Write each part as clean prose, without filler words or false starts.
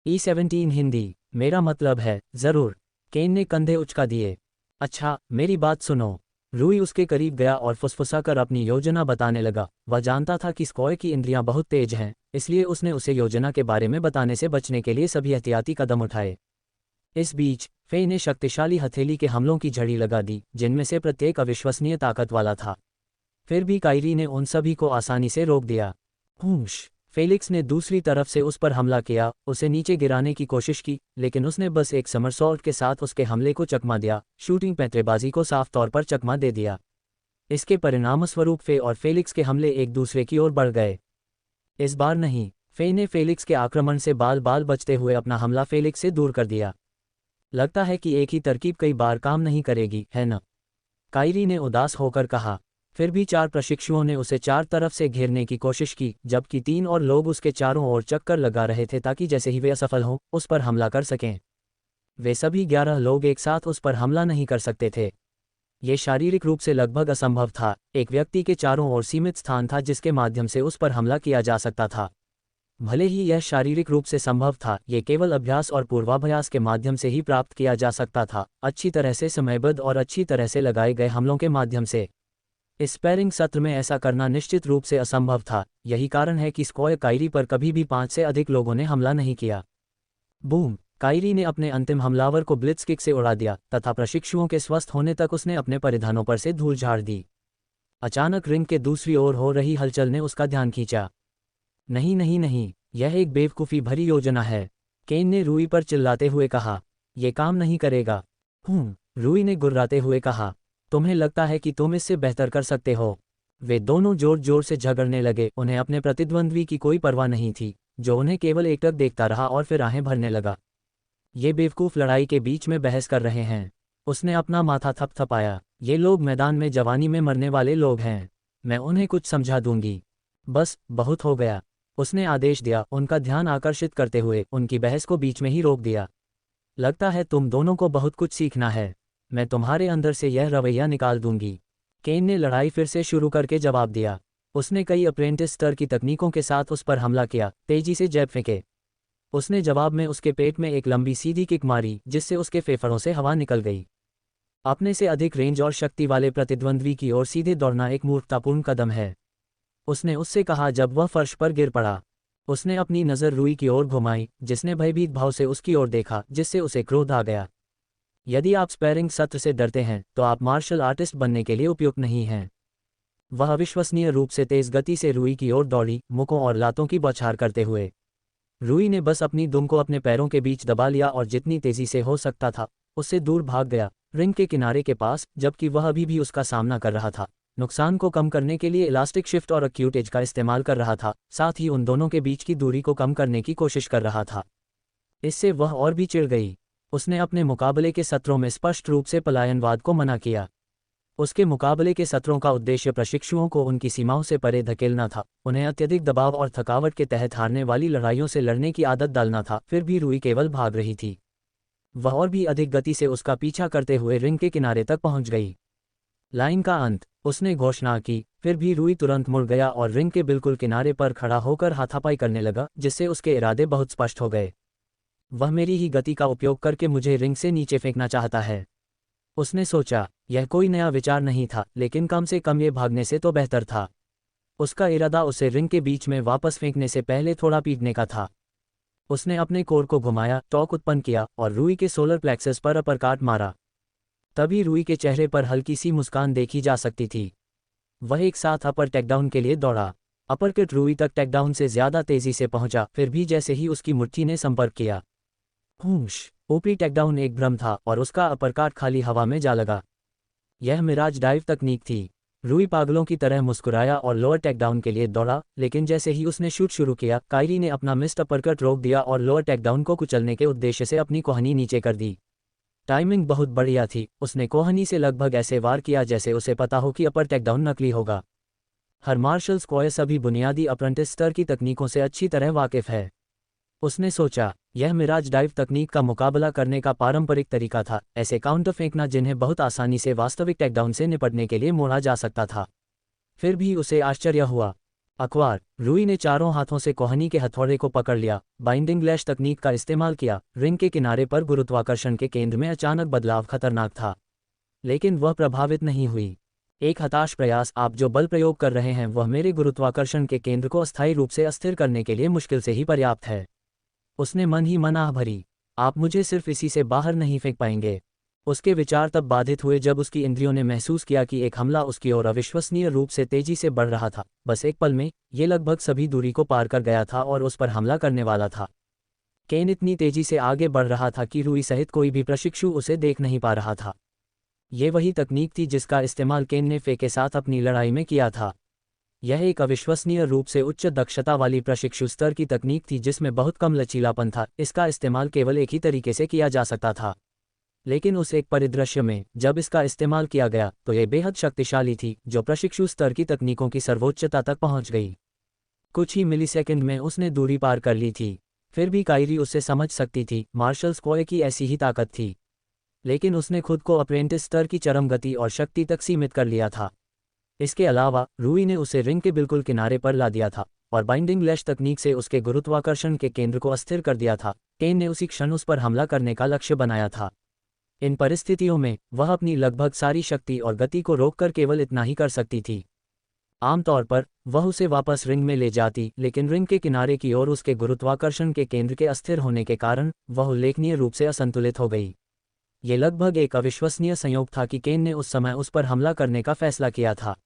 E17 Hindi. मेरा मतलब है, जरूर। केन ने कंधे उचका दिए। अच्छा, मेरी बात सुनो। रूई उसके करीब गया और फुसफुसाकर अपनी योजना बताने लगा। वह जानता था कि स्कॉय की इंद्रियां बहुत तेज हैं, इसलिए उसने उसे योजना के बारे में बताने से बचने के लिए सभी एहतियाती कदम उठाए। इस बीच फेई ने शक्तिशाली हथेली के हमलों की झड़ी लगा दी, जिनमें से प्रत्येक अविश्वसनीय ताकत वाला था। फिर भी कायरी ने उन सभी को आसानी से रोक दिया। हूश! फेलिक्स ने दूसरी तरफ से उस पर हमला किया, उसे नीचे गिराने की कोशिश की, लेकिन उसने बस एक समरसॉल्ट के साथ उसके हमले को चकमा दिया, शूटिंग पैंतरेबाजी को साफ तौर पर चकमा दे दिया। इसके परिणामस्वरूप फे और फेलिक्स के हमले एक दूसरे की ओर बढ़ गए। इस बार नहीं, फे ने फेलिक्स के आक्रमण से बाल बाल बचते हुए अपना हमला फेलिक्स से दूर कर दिया। लगता है कि एक ही तरकीब कई बार काम नहीं करेगी, है न? कायरी ने उदास होकर कहा। फिर भी 4 प्रशिक्षुओं ने उसे 4 तरफ से घेरने की कोशिश की, जबकि 3 और लोग उसके चारों ओर चक्कर लगा रहे थे ताकि जैसे ही वे असफल हों, उस पर हमला कर सकें। वे सभी 11 लोग एक साथ उस पर हमला नहीं कर सकते थे। ये शारीरिक रूप से लगभग असंभव था। एक व्यक्ति के चारों ओर सीमित स्थान था जिसके माध्यम से उस पर हमला किया जा सकता था। भले ही यह शारीरिक रूप से संभव था, ये केवल अभ्यास और पूर्वाभ्यास के माध्यम से ही प्राप्त किया जा सकता था, अच्छी तरह से समयबद्ध और अच्छी तरह से लगाए गए हमलों के माध्यम से। इस स्पैरिंग सत्र में ऐसा करना निश्चित रूप से असंभव था। यही कारण है कि स्कॉय कायरी पर कभी भी 5 से अधिक लोगों ने हमला नहीं किया। बूम! कायरी ने अपने अंतिम हमलावर को ब्लिट्स किक से उड़ा दिया तथा प्रशिक्षुओं के स्वस्थ होने तक उसने अपने परिधानों पर से धूल झाड़ दी। अचानक रिंग के दूसरी ओर हो रही हलचल ने उसका ध्यान खींचा। नहीं नहीं नहीं, यह एक बेवकूफ़ी भरी योजना है, केन ने रूई पर चिल्लाते हुए कहा। यह काम नहीं करेगा। रूई ने गुर्राते हुए कहा। तुम्हें लगता है कि तुम इससे बेहतर कर सकते हो? वे दोनों जोर जोर से झगड़ने लगे। उन्हें अपने प्रतिद्वंद्वी की कोई परवाह नहीं थी, जो उन्हें केवल एकटक देखता रहा और फिर आहें भरने लगा। ये बेवकूफ़ लड़ाई के बीच में बहस कर रहे हैं। उसने अपना माथा थपथपाया। ये लोग मैदान में जवानी में मरने वाले लोग हैं। मैं उन्हें कुछ समझा दूंगी। बस, बहुत हो गया, उसने आदेश दिया, उनका ध्यान आकर्षित करते हुए उनकी बहस को बीच में ही रोक दिया। लगता है तुम दोनों को बहुत कुछ सीखना है। मैं तुम्हारे अंदर से यह रवैया निकाल दूंगी। केन ने लड़ाई फिर से शुरू करके जवाब दिया। उसने कई अप्रेंटिस स्तर की तकनीकों के साथ उस पर हमला किया, तेजी से जैब फेंके। उसने जवाब में उसके पेट में एक लंबी सीधी किक मारी, जिससे उसके फेफड़ों से हवा निकल गई। अपने से अधिक रेंज और शक्ति वाले प्रतिद्वंद्वी की ओर सीधे दौड़ना एक मूर्खतापूर्ण कदम है, उसने उससे कहा जब वह फर्श पर गिर पड़ा। उसने अपनी नज़र रूई की ओर घुमाई, जिसने भयभीत भाव से उसकी ओर देखा, जिससे उसे क्रोध आ गया। यदि आप स्पैरिंग सत्र से डरते हैं, तो आप मार्शल आर्टिस्ट बनने के लिए उपयुक्त नहीं हैं। वह अविश्वसनीय रूप से तेज गति से रूई की ओर दौड़ी, मुक्कों और लातों की बौछार करते हुए। रूई ने बस अपनी दुम को अपने पैरों के बीच दबा लिया और जितनी तेजी से हो सकता था, उससे दूर भाग गया, रिंग के किनारे के पास, जबकि वह अभी भी उसका सामना कर रहा था। नुकसान को कम करने के लिए इलास्टिक शिफ्ट और एक्यूट एज का इस्तेमाल कर रहा था, साथ ही उन दोनों के बीच की दूरी को कम करने की कोशिश कर रहा था। इससे वह और भी चिढ़ गई। उसने अपने मुकाबले के सत्रों में स्पष्ट रूप से पलायनवाद को मना किया। उसके मुकाबले के सत्रों का उद्देश्य प्रशिक्षुओं को उनकी सीमाओं से परे धकेलना था, उन्हें अत्यधिक दबाव और थकावट के तहत हारने वाली लड़ाइयों से लड़ने की आदत डालना था। फिर भी रूई केवल भाग रही थी। वह और भी अधिक गति से उसका पीछा करते हुए रिंग के किनारे तक पहुंच गई। लाइन का अंत, उसने घोषणा की। फिर भी रूई तुरंत मुड़ गया और रिंग के बिल्कुल किनारे पर खड़ा होकर हाथापाई करने लगा, जिससे उसके इरादे बहुत स्पष्ट हो गए। वह मेरी ही गति का उपयोग करके मुझे रिंग से नीचे फेंकना चाहता है, उसने सोचा। यह कोई नया विचार नहीं था, लेकिन कम से कम ये भागने से तो बेहतर था। उसका इरादा उसे रिंग के बीच में वापस फेंकने से पहले थोड़ा पीटने का था। उसने अपने कोर को घुमाया, टॉर्क उत्पन्न किया और रूई के सोलर प्लेक्सस पर अपरकाट मारा। तभी रूई के चेहरे पर हल्की सी मुस्कान देखी जा सकती थी। वह एक साथ अपर टेकडाउन के लिए दौड़ा। अपरकट रूई तक टेकडाउन से ज्यादा तेजी से पहुंचा। फिर भी जैसे ही उसकी मुट्ठी ने संपर्क किया, ओपी टेकडाउन एक भ्रम था और उसका अपरकाट खाली हवा में जा लगा। यह मिराज डाइव तकनीक थी। रूई पागलों की तरह मुस्कुराया और लोअर टेकडाउन के लिए दौड़ा, लेकिन जैसे ही उसने शूट शुरू किया, कायरी ने अपना मिस्ड अपरकट रोक दिया और लोअर टेकडाउन को कुचलने के उद्देश्य से अपनी कोहनी नीचे कर दी। टाइमिंग बहुत बढ़िया थी। उसने कोहनी से लगभग ऐसे वार किया जैसे उसे पता हो कि अपर टेकडाउन नकली होगा। हर मार्शल स्क्वायर सभी बुनियादी अप्रेंटिस स्तर की तकनीकों से अच्छी तरह वाकिफ है। उसने सोचा, यह मिराज डाइव तकनीक का मुकाबला करने का पारंपरिक तरीका था, ऐसे काउंटर फेंकना जिन्हें बहुत आसानी से वास्तविक टेकडाउन से निपटने के लिए मोड़ा जा सकता था। फिर भी उसे आश्चर्य हुआ। अखबार। रूई ने चारों हाथों से कोहनी के हथौड़े को पकड़ लिया, बाइंडिंग लैश तकनीक का इस्तेमाल किया। रिंग के किनारे पर गुरुत्वाकर्षण के केंद्र में अचानक बदलाव खतरनाक था, लेकिन वह प्रभावित नहीं हुई। एक हताश प्रयास, आप जो बल प्रयोग कर रहे हैं वह मेरे गुरुत्वाकर्षण के केंद्र को अस्थायी रूप से अस्थिर करने के लिए मुश्किल से ही पर्याप्त है। उसने मन ही मन आह भरी, आप मुझे सिर्फ इसी से बाहर नहीं फेंक पाएंगे। उसके विचार तब बाधित हुए जब उसकी इंद्रियों ने महसूस किया कि एक हमला उसकी ओर अविश्वसनीय रूप से तेजी से बढ़ रहा था। बस एक पल में ये लगभग सभी दूरी को पार कर गया था और उस पर हमला करने वाला था। केन इतनी तेजी से आगे बढ़ रहा था कि रूई सहित कोई भी प्रशिक्षु उसे देख नहीं पा रहा था। ये वही तकनीक थी जिसका इस्तेमाल केन ने फे के साथ अपनी लड़ाई में किया था। यह एक अविश्वसनीय रूप से उच्च दक्षता वाली प्रशिक्षु स्तर की तकनीक थी जिसमें बहुत कम लचीलापन था। इसका इस्तेमाल केवल एक ही तरीके से किया जा सकता था, लेकिन उस एक परिदृश्य में जब इसका इस्तेमाल किया गया तो यह बेहद शक्तिशाली थी, जो प्रशिक्षु स्तर की तकनीकों की सर्वोच्चता तक पहुंच गई। कुछ ही मिलीसेकंड में उसने दूरी पार कर ली थी। फिर भी कायरी उससे समझ सकती थी, मार्शल स्क्वायर की ऐसी ही ताकत थी, लेकिन उसने खुद को अप्रेंटिस स्तर की चरम गति और शक्ति तक सीमित कर लिया था। इसके अलावा रूई ने उसे रिंग के बिल्कुल किनारे पर ला दिया था और बाइंडिंग लैश तकनीक से उसके गुरुत्वाकर्षण के केंद्र को अस्थिर कर दिया था। केन ने उसी क्षण उस पर हमला करने का लक्ष्य बनाया था। इन परिस्थितियों में वह अपनी लगभग सारी शक्ति और गति को रोककर केवल इतना ही कर सकती थी। आमतौर पर वह उसे वापस रिंग में ले जाती, लेकिन रिंग के किनारे की ओर उसके गुरुत्वाकर्षण के केंद्र के अस्थिर होने के कारण वह उल्लेखनीय रूप से असंतुलित हो गई। ये लगभग एक अविश्वसनीय संयोग था कि केन ने उस समय उस पर हमला करने का फैसला किया था,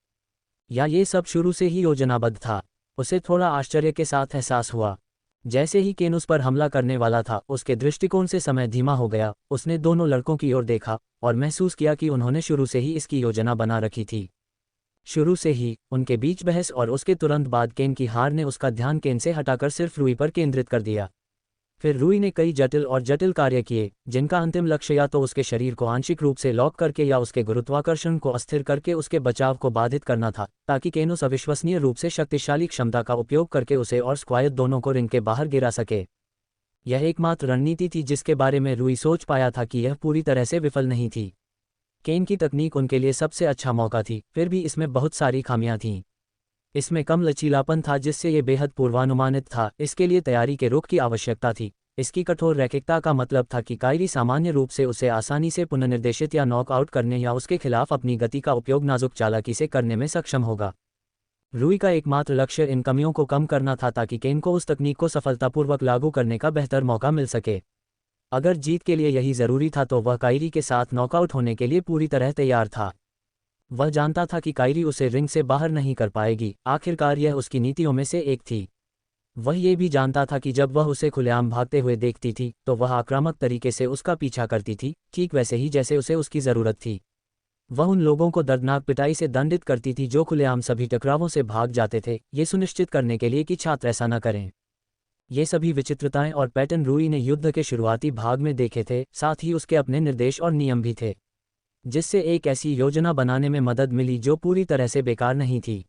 या ये सब शुरू से ही योजनाबद्ध था। उसे थोड़ा आश्चर्य के साथ एहसास हुआ। जैसे ही केन उस पर हमला करने वाला था, उसके दृष्टिकोण से समय धीमा हो गया। उसने दोनों लड़कों की ओर देखा और महसूस किया कि उन्होंने शुरू से ही इसकी योजना बना रखी थी। शुरू से ही उनके बीच बहस और उसके तुरंत बाद केन की हार ने उसका ध्यान केन से हटाकर सिर्फ रूई पर केंद्रित कर दिया। फिर रूई ने कई जटिल कार्य किए, जिनका अंतिम लक्ष्य या तो उसके शरीर को आंशिक रूप से लॉक करके या उसके गुरुत्वाकर्षण को अस्थिर करके उसके बचाव को बाधित करना था, ताकि केन उस अविश्वसनीय रूप से शक्तिशाली क्षमता का उपयोग करके उसे और स्क्वायर दोनों को रिंग के बाहर गिरा सके। यह एकमात्र रणनीति थी जिसके बारे में रूई सोच पाया था कि यह पूरी तरह से विफल नहीं थी। केन की तकनीक उनके लिए सबसे अच्छा मौका थी, फिर भी इसमें बहुत सारी खामियां थीं। इसमें कम लचीलापन था जिससे ये बेहद पूर्वानुमानित था। इसके लिए तैयारी के रुख की आवश्यकता थी। इसकी कठोर रैखिकता का मतलब था कि कायरी सामान्य रूप से उसे आसानी से पुनर्निर्देशित या नॉकआउट करने या उसके खिलाफ अपनी गति का उपयोग नाजुक चालाकी से करने में सक्षम होगा। रूई का एकमात्र लक्ष्य इन कमियों को कम करना था ताकि केन को उस तकनीक को सफलतापूर्वक लागू करने का बेहतर मौका मिल सके। अगर जीत के लिए यही जरूरी था तो वह कायरी के साथ नॉकआउट होने के लिए पूरी तरह तैयार था। वह जानता था कि कायरी उसे रिंग से बाहर नहीं कर पाएगी। आखिरकार यह उसकी नीतियों में से एक थी। वह ये भी जानता था कि जब वह उसे खुलेआम भागते हुए देखती थी तो वह आक्रामक तरीके से उसका पीछा करती थी, ठीक वैसे ही जैसे उसे उसकी ज़रूरत थी। वह उन लोगों को दर्दनाक पिटाई से दंडित करती थी जो खुलेआम सभी टकरावों से भाग जाते थे, ये सुनिश्चित करने के लिए कि छात्र ऐसा न करें। ये सभी विचित्रताएं और पैटर्न रूई ने युद्ध के शुरुआती भाग में देखे थे, साथ ही उसके अपने निर्देश और नियम भी थे, जिससे एक ऐसी योजना बनाने में मदद मिली जो पूरी तरह से बेकार नहीं थी।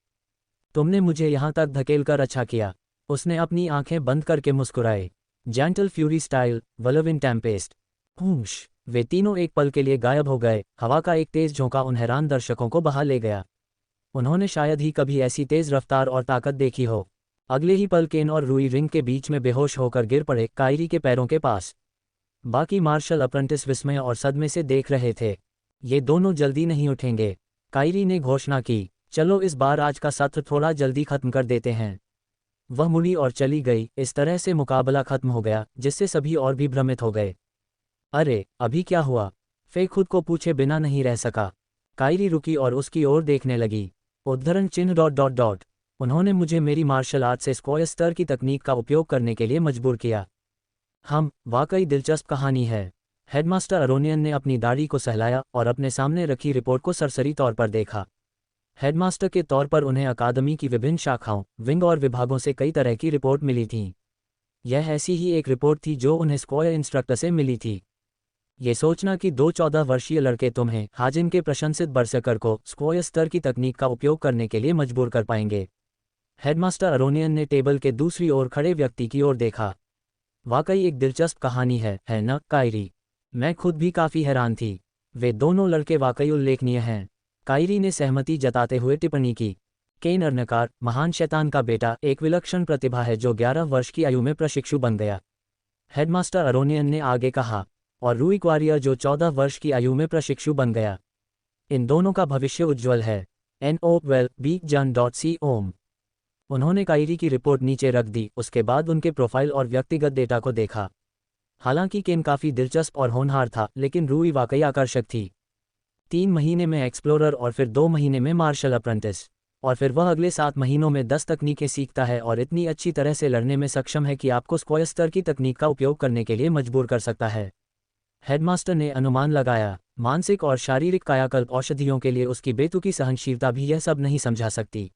तुमने मुझे यहाँ तक धकेलकर अच्छा किया। उसने अपनी आंखें बंद करके मुस्कुराए। जेंटल फ्यूरी स्टाइल, वलविन टेम्पेस्ट। हूश। वे तीनों एक पल के लिए गायब हो गए। हवा का एक तेज झोंका उन हैरान दर्शकों को बहा ले गया। उन्होंने शायद ही कभी ऐसी तेज रफ्तार और ताकत देखी हो। अगले ही पल केन और रूई रिंग के बीच में बेहोश होकर गिर पड़े, कायरी के पैरों के पास। बाकी मार्शल अप्रेंटिस विस्मय और सदमे से देख रहे थे। ये दोनों जल्दी नहीं उठेंगे। कायरी ने घोषणा की, चलो इस बार आज का सत्र थोड़ा जल्दी खत्म कर देते हैं। वह मुड़ी और चली गई। इस तरह से मुकाबला खत्म हो गया, जिससे सभी और भी भ्रमित हो गए। अरे अभी क्या हुआ? फे खुद को पूछे बिना नहीं रह सका। कायरी रुकी और उसकी ओर देखने लगी। उद्धरण चिन्ह ... उन्होंने मुझे मेरी मार्शल आर्ट से स्क्वायर स्तर की तकनीक का उपयोग करने के लिए मजबूर किया। वाकई दिलचस्प कहानी है। हेडमास्टर अरोनियन ने अपनी दाढ़ी को सहलाया और अपने सामने रखी रिपोर्ट को सरसरी तौर पर देखा। हेडमास्टर के तौर पर उन्हें अकादमी की विभिन्न शाखाओं, विंग और विभागों से कई तरह की रिपोर्ट मिली थी। यह ऐसी ही एक रिपोर्ट थी जो उन्हें स्क्वायर इंस्ट्रक्टर से मिली थी। ये सोचना कि दो 14 वर्षीय लड़के तुम्हें, हाजिन के प्रशंसित बरसकर को, स्क्वायर स्तर की तकनीक का उपयोग करने के लिए मजबूर कर पाएंगे। हेडमास्टर अरोनियन ने टेबल के दूसरी ओर खड़े व्यक्ति की ओर देखा। वाकई एक दिलचस्प कहानी है न कायरी? मैं खुद भी काफ़ी हैरान थी। वे दोनों लड़के वाकई उल्लेखनीय हैं। कायरी ने सहमति जताते हुए टिप्पणी की। केन अर्नकार, महान शैतान का बेटा, एक विलक्षण प्रतिभा है जो 11 वर्ष की आयु में प्रशिक्षु बन गया। हेडमास्टर अरोनियन ने आगे कहा। और रूई क्वारियर जो 14 वर्ष की आयु में प्रशिक्षु बन गया। इन दोनों का भविष्य उज्ज्वल है। NOWELL-BEACON.com। उन्होंने कायरी की रिपोर्ट नीचे रख दी, उसके बाद उनके प्रोफाइल और व्यक्तिगत डेटा को देखा। हालांकि केन काफ़ी दिलचस्प और होनहार था, लेकिन रूई वाकई आकर्षक थी। 3 महीने में एक्सप्लोरर और फिर 2 महीने में मार्शल अप्रेंटिस, और फिर वह अगले 7 महीनों में 10 तकनीकें सीखता है और इतनी अच्छी तरह से लड़ने में सक्षम है कि आपको स्क्वायर स्तर की तकनीक का उपयोग करने के लिए मजबूर कर सकता है। हेडमास्टर ने अनुमान लगाया। मानसिक और शारीरिक कायाकल्प औषधियों के लिए उसकी बेतुकी सहनशीलता भी यह सब नहीं समझा सकती।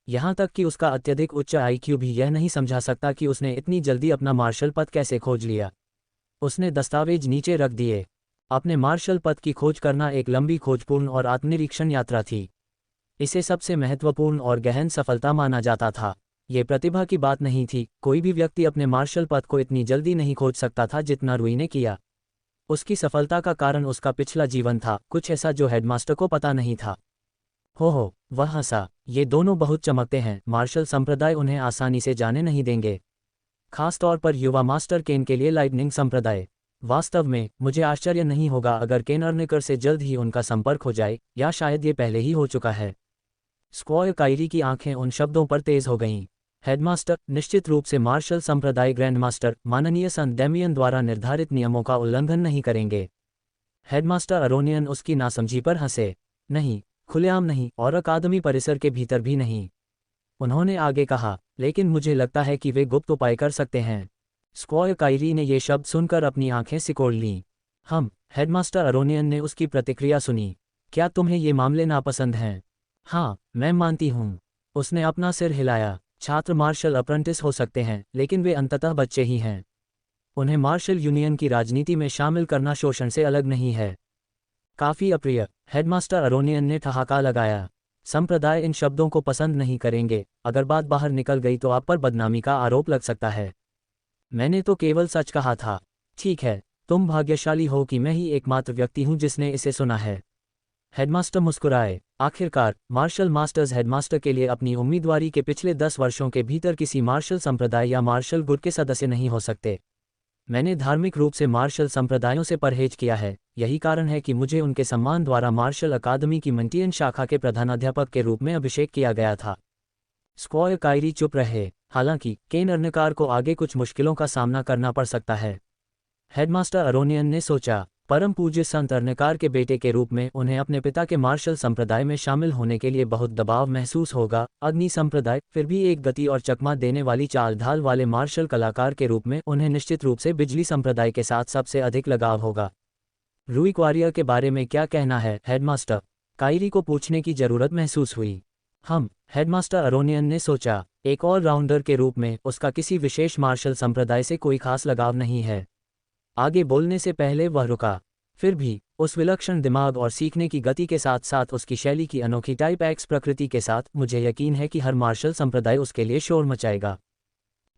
यहाँ तक कि उसका अत्यधिक उच्च IQ भी यह नहीं समझा सकता कि उसने इतनी जल्दी अपना मार्शल पद कैसे खोज लिया। उसने दस्तावेज नीचे रख दिए। अपने मार्शल पद की खोज करना एक लंबी खोजपूर्ण और आत्मनिरीक्षण यात्रा थी। इसे सबसे महत्वपूर्ण और गहन सफलता माना जाता था। ये प्रतिभा की बात नहीं थी, कोई भी व्यक्ति अपने मार्शल पद को इतनी जल्दी नहीं खोज सकता था जितना रूई ने किया। उसकी सफलता का कारण उसका पिछला जीवन था, कुछ ऐसा जो हेडमास्टर को पता नहीं था। हो, वह हंसा। ये दोनों बहुत चमकते हैं, मार्शल संप्रदाय उन्हें आसानी से जाने नहीं देंगे, खास तौर पर युवा मास्टर केन के लिए लाइटनिंग संप्रदाय। वास्तव में मुझे आश्चर्य नहीं होगा अगर केन अर्नेकर से जल्द ही उनका संपर्क हो जाए, या शायद ये पहले ही हो चुका है। स्क्वायर कायरी की आंखें उन शब्दों पर तेज हो गईं। हेडमास्टर, निश्चित रूप से मार्शल संप्रदाय ग्रैंडमास्टर माननीय संत डेमियन द्वारा निर्धारित नियमों का उल्लंघन नहीं करेंगे। हेडमास्टर अरोनियन उसकी नासमझी पर हंसे। नहीं, खुलेआम नहीं, और अकादमी परिसर के भीतर भी नहीं। उन्होंने आगे कहा, लेकिन मुझे लगता है कि वे गुप्त उपाय कर सकते हैं। स्क्वायर कायरी ने ये शब्द सुनकर अपनी आंखें सिकोड़ लीं। हेडमास्टर अरोनियन ने उसकी प्रतिक्रिया सुनी। क्या तुम्हें ये मामले नापसंद हैं? हाँ, मैं मानती हूँ। उसने अपना सिर हिलाया। छात्र मार्शल अप्रेंटिस हो सकते हैं, लेकिन वे अंततः बच्चे ही हैं। उन्हें मार्शल यूनियन की राजनीति में शामिल करना शोषण से अलग नहीं है। काफ़ी अप्रिय, हेडमास्टर अरोनियन ने ठहाका लगाया। संप्रदाय इन शब्दों को पसंद नहीं करेंगे। अगर बात बाहर निकल गई तो आप पर बदनामी का आरोप लग सकता है। मैंने तो केवल सच कहा था। ठीक है, तुम भाग्यशाली हो कि मैं ही एकमात्र व्यक्ति हूं जिसने इसे सुना है। हेडमास्टर मुस्कुराए। आखिरकार, मार्शल मास्टर्स हेडमास्टर के लिए अपनी उम्मीदवारी के पिछले 10 वर्षों के भीतर किसी मार्शल संप्रदाय या मार्शल गुट के सदस्य नहीं हो सकते। मैंने धार्मिक रूप से मार्शल संप्रदायों से परहेज किया है, यही कारण है कि मुझे उनके सम्मान द्वारा मार्शल अकादमी की मंटियन शाखा के प्रधानाध्यापक के रूप में अभिषेक किया गया था। स्क्वायर कायरी चुप रहे। हालांकि केन अर्नेकार को आगे कुछ मुश्किलों का सामना करना पड़ सकता है। हेडमास्टर अरोनियन ने सोचा। परम पूज्य संत अर्नेकार के बेटे के रूप में उन्हें अपने पिता के मार्शल संप्रदाय में शामिल होने के लिए बहुत दबाव महसूस होगा। अग्नि संप्रदाय, फिर भी एक गति और चकमा देने वाली चाल ढाल वाले मार्शल कलाकार के रूप में उन्हें निश्चित रूप से बिजली संप्रदाय के साथ सबसे अधिक लगाव होगा। रूई क्वारियर के बारे में क्या कहना है, हेडमास्टर? कायरी को पूछने की जरूरत महसूस हुई। हेडमास्टर अरोनियन ने सोचा। एक और राउंडर के रूप में उसका किसी विशेष मार्शल संप्रदाय से कोई खास लगाव नहीं है। आगे बोलने से पहले वह रुका। फिर भी उस विलक्षण दिमाग और सीखने की गति के साथ साथ उसकी शैली की अनोखी टाइप एक्स प्रकृति के साथ मुझे यकीन है कि हर मार्शल संप्रदाय उसके लिए शोर मचाएगा।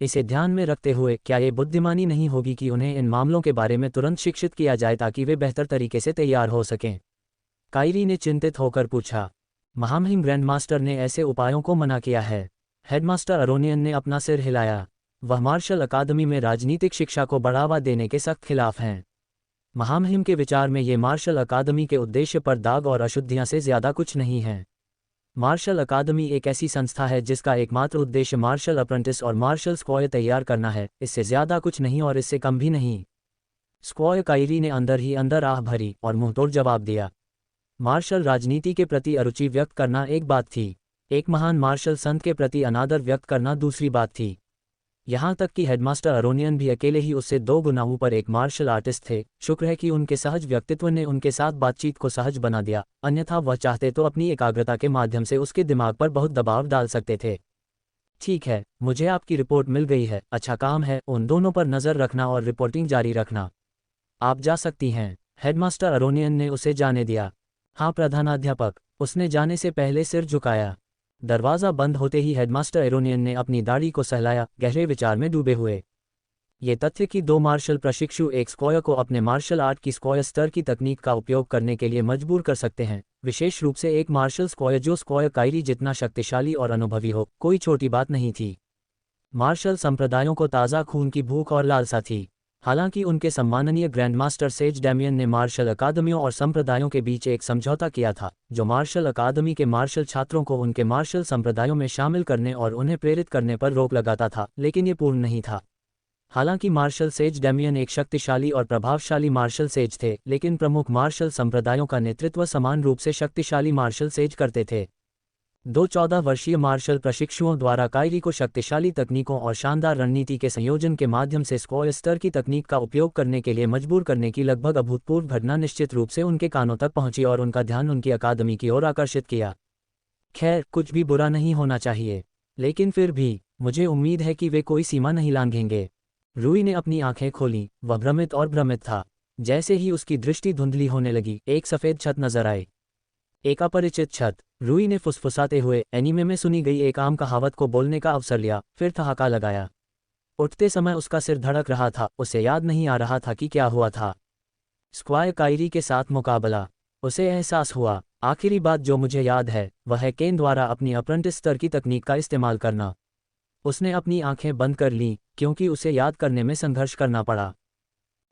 इसे ध्यान में रखते हुए क्या ये बुद्धिमानी नहीं होगी कि उन्हें इन मामलों के बारे में तुरंत शिक्षित किया जाए ताकि वे बेहतर तरीके से तैयार हो सकें? कायरी ने चिंतित होकर पूछा। महामहिम ग्रैंडमास्टर ने ऐसे उपायों को मना किया है। हेडमास्टर अरोनियन ने अपना सिर हिलाया। वह मार्शल अकादमी में राजनीतिक शिक्षा को बढ़ावा देने के सख्त खिलाफ हैं। महामहिम के विचार में ये मार्शल अकादमी के उद्देश्य पर दाग और अशुद्धियां से ज्यादा कुछ नहीं है। मार्शल अकादमी एक ऐसी संस्था है जिसका एकमात्र उद्देश्य मार्शल अप्रेंटिस और मार्शल स्क्वायर तैयार करना है, इससे ज्यादा कुछ नहीं और इससे कम भी नहीं। स्क्वायर कायरी ने अंदर ही अंदर आह भरी और मुंहतोड़ जवाब दिया। मार्शल राजनीति के प्रति अरुचि व्यक्त करना एक बात थी, एक महान मार्शल संत के प्रति अनादर व्यक्त करना दूसरी बात थी। यहाँ तक कि हेडमास्टर अरोनियन भी अकेले ही उससे 2 गुना ऊपर एक मार्शल आर्टिस्ट थे। शुक्र है कि उनके सहज व्यक्तित्व ने उनके साथ बातचीत को सहज बना दिया, अन्यथा वह चाहते तो अपनी एकाग्रता के माध्यम से उसके दिमाग पर बहुत दबाव डाल सकते थे। ठीक है, मुझे आपकी रिपोर्ट मिल गई है। अच्छा काम है, उन दोनों पर नज़र रखना और रिपोर्टिंग जारी रखना। आप जा सकती हैं। हेडमास्टर अरोनियन ने उसे जाने दिया। हाँ प्रधानाध्यापक। उसने जाने से पहले सिर झुकाया। दरवाज़ा बंद होते ही हेडमास्टर अरोनियन ने अपनी दाढ़ी को सहलाया, गहरे विचार में डूबे हुए। ये तथ्य कि दो मार्शल प्रशिक्षु एक स्क्वायर को अपने मार्शल आर्ट की स्क्वायर स्तर की तकनीक का उपयोग करने के लिए मजबूर कर सकते हैं, विशेष रूप से एक मार्शल स्क्वायर जो स्क्वायर कायरी जितना शक्तिशाली और अनुभवी हो, कोई छोटी बात नहीं थी। मार्शल संप्रदायों को ताज़ा खून की भूख और लालसा थी। हालांकि उनके सम्माननीय ग्रैंडमास्टर सेज डैमियन ने मार्शल अकादमियों और संप्रदायों के बीच एक समझौता किया था, जो मार्शल अकादमी के मार्शल छात्रों को उनके मार्शल संप्रदायों में शामिल करने और उन्हें प्रेरित करने पर रोक लगाता था, लेकिन ये पूर्ण नहीं था। हालांकि मार्शल सेज डैमियन एक शक्तिशाली और प्रभावशाली मार्शल सेज थे, लेकिन प्रमुख मार्शल संप्रदायों का नेतृत्व समान रूप से शक्तिशाली मार्शल सेज करते थे। दो 14 वर्षीय मार्शल प्रशिक्षुओं द्वारा कायरी को शक्तिशाली तकनीकों और शानदार रणनीति के संयोजन के माध्यम से स्क्वायर स्तर की तकनीक का उपयोग करने के लिए मजबूर करने की लगभग अभूतपूर्व घटना निश्चित रूप से उनके कानों तक पहुंची और उनका ध्यान उनकी अकादमी की ओर आकर्षित किया। खैर, कुछ भी बुरा नहीं होना चाहिए, लेकिन फिर भी मुझे उम्मीद है कि वे कोई सीमा नहीं लांघेंगे। रूई ने अपनी आंखें खोलीं, वह भ्रमित और भ्रमित था। जैसे ही उसकी दृष्टि धुंधली होने लगी, एक सफ़ेद छत नजर आई। एक अपरिचित छत। रूई ने फुसफुसाते हुए एनीमे में सुनी गई एक आम कहावत को बोलने का अवसर लिया, फिर ठहाका लगाया। उठते समय उसका सिर धड़क रहा था, उसे याद नहीं आ रहा था कि क्या हुआ था। स्क्वायर कायरी के साथ मुकाबला। उसे एहसास हुआ, आखिरी बात जो मुझे याद है वह है केन द्वारा अपनी अप्रेंटिस स्तर की तकनीक का इस्तेमाल करना। उसने अपनी आंखें बंद कर लीं, क्योंकि उसे याद करने में संघर्ष करना पड़ा।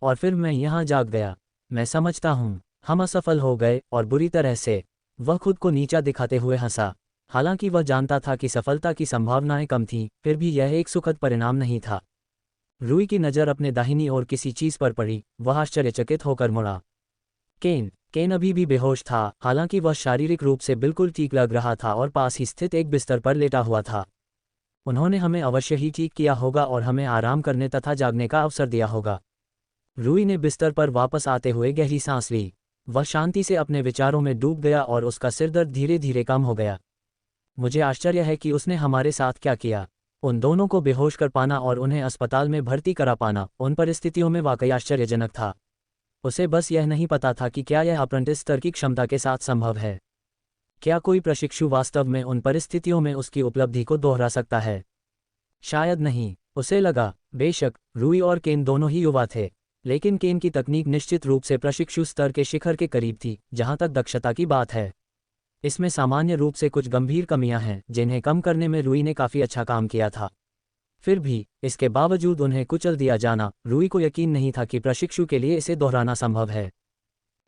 और फिर मैं यहाँ जाग गया। मैं समझता हूँ, हम असफल हो गए, और बुरी तरह से। वह खुद को नीचा दिखाते हुए हंसा। हालांकि वह जानता था कि सफलता की संभावनाएं कम थीं, फिर भी यह एक सुखद परिणाम नहीं था। रूई की नज़र अपने दाहिनी ओर किसी चीज़ पर पड़ी, वह आश्चर्यचकित होकर मुड़ा। केन अभी भी बेहोश था, हालांकि वह शारीरिक रूप से बिल्कुल ठीक लग रहा था और पास ही स्थित एक बिस्तर पर लेटा हुआ था। उन्होंने हमें अवश्य ही ठीक किया होगा और हमें आराम करने तथा जागने का अवसर दिया होगा। रूई ने बिस्तर पर वापस आते हुए गहरी सांस ली। वह शांति से अपने विचारों में डूब गया और उसका सिरदर्द धीरे धीरे कम हो गया। मुझे आश्चर्य है कि उसने हमारे साथ क्या किया। उन दोनों को बेहोश कर पाना और उन्हें अस्पताल में भर्ती करा पाना उन परिस्थितियों में वाकई आश्चर्यजनक था। उसे बस यह नहीं पता था कि क्या यह अप्रेंटिस स्तर की क्षमता के साथ संभव है। क्या कोई प्रशिक्षु वास्तव में उन परिस्थितियों में उसकी उपलब्धि को दोहरा सकता है? शायद नहीं। उसे लगा, बेशक रूई और केन दोनों ही युवा थे, लेकिन केन की तकनीक निश्चित रूप से प्रशिक्षु स्तर के शिखर के करीब थी। जहां तक दक्षता की बात है, इसमें सामान्य रूप से कुछ गंभीर कमियां हैं जिन्हें कम करने में रूई ने काफ़ी अच्छा काम किया था। फिर भी इसके बावजूद उन्हें कुचल दिया जाना, रूई को यकीन नहीं था कि प्रशिक्षु के लिए इसे दोहराना संभव है।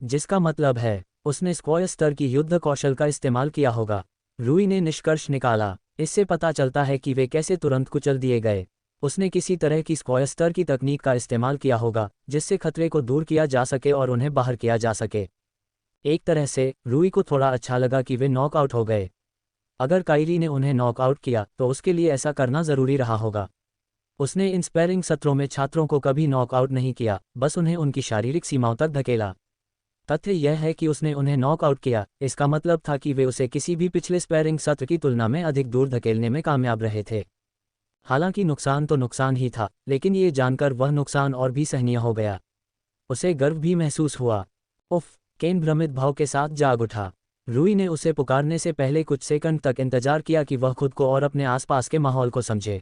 जिसका मतलब है उसने स्क्वायर स्तर की युद्ध कौशल का इस्तेमाल किया होगा। रूई ने निष्कर्ष निकाला। इससे पता चलता है कि वे कैसे तुरंत कुचल दिए गए। उसने किसी तरह की स्क्वायर स्तर की तकनीक का इस्तेमाल किया होगा जिससे खतरे को दूर किया जा सके और उन्हें बाहर किया जा सके। एक तरह से रूई को थोड़ा अच्छा लगा कि वे नॉकआउट हो गए। अगर कायरी ने उन्हें नॉकआउट किया तो उसके लिए ऐसा करना ज़रूरी रहा होगा। उसने इन स्पैरिंग सत्रों में छात्रों को कभी नॉकआउट नहीं किया, बस उन्हें उनकी शारीरिक सीमाओं तक धकेला। तथ्य यह है कि उसने उन्हें नॉकआउट किया, इसका मतलब था कि वे उसे किसी भी पिछले स्पैरिंग सत्र की तुलना में अधिक दूर धकेलने में कामयाब रहे थे। हालांकि नुकसान तो नुकसान ही था, लेकिन ये जानकर वह नुकसान और भी सहनीय हो गया। उसे गर्व भी महसूस हुआ। उफ! केन भ्रमित भाव के साथ जाग उठा। रूई ने उसे पुकारने से पहले कुछ सेकंड तक इंतजार किया कि वह खुद को और अपने आसपास के माहौल को समझे।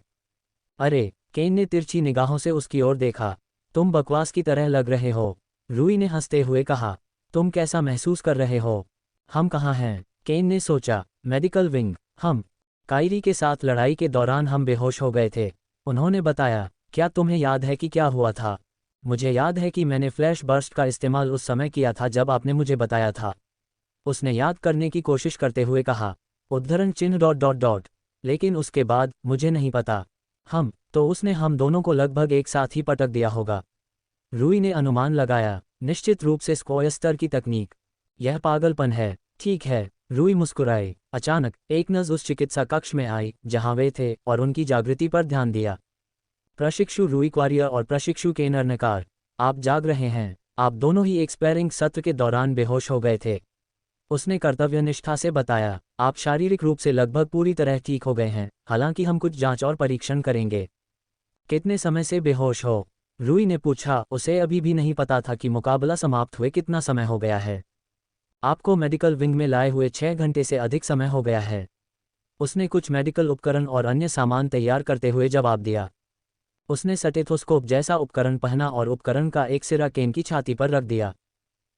अरे! केन ने तिरछी निगाहों से उसकी ओर देखा। तुम बकवास की तरह लग रहे हो। रूई ने हंसते हुए कहा। तुम कैसा महसूस कर रहे हो? हम कहाँ हैं? केन ने सोचा। Medical wing. हम कायरी के साथ लड़ाई के दौरान हम बेहोश हो गए थे, उन्होंने बताया। क्या तुम्हें याद है कि क्या हुआ था? मुझे याद है कि मैंने फ्लैश बर्स्ट का इस्तेमाल उस समय किया था जब आपने मुझे बताया था। उसने याद करने की कोशिश करते हुए कहा। उद्धरण चिन्ह ... लेकिन उसके बाद मुझे नहीं पता। उसने हम दोनों को लगभग एक साथ ही पटक दिया होगा। रूई ने अनुमान लगाया। निश्चित रूप से स्क्वायर स्तर की तकनीक। यह पागलपन है। ठीक है, रूई मुस्कुराए। अचानक एक नज़र उस चिकित्सा कक्ष में आई जहां वे थे और उनकी जागृति पर ध्यान दिया। प्रशिक्षु रूई क्वारियर और प्रशिक्षु केन अर्नकार, आप जाग रहे हैं। आप दोनों ही एक स्पैरिंग सत्र के दौरान बेहोश हो गए थे, उसने कर्तव्यनिष्ठा से बताया। आप शारीरिक रूप से लगभग पूरी तरह ठीक हो गए हैं, हालांकि हम कुछ जांच और परीक्षण करेंगे। कितने समय से बेहोश हो? रूई ने पूछा। उसे अभी भी नहीं पता था कि मुकाबला समाप्त हुए कितना समय हो गया है। आपको मेडिकल विंग में लाए हुए 6 घंटे से अधिक समय हो गया है, उसने कुछ मेडिकल उपकरण और अन्य सामान तैयार करते हुए जवाब दिया। उसने स्टेथोस्कोप जैसा उपकरण पहना और उपकरण का एक सिरा केन की छाती पर रख दिया।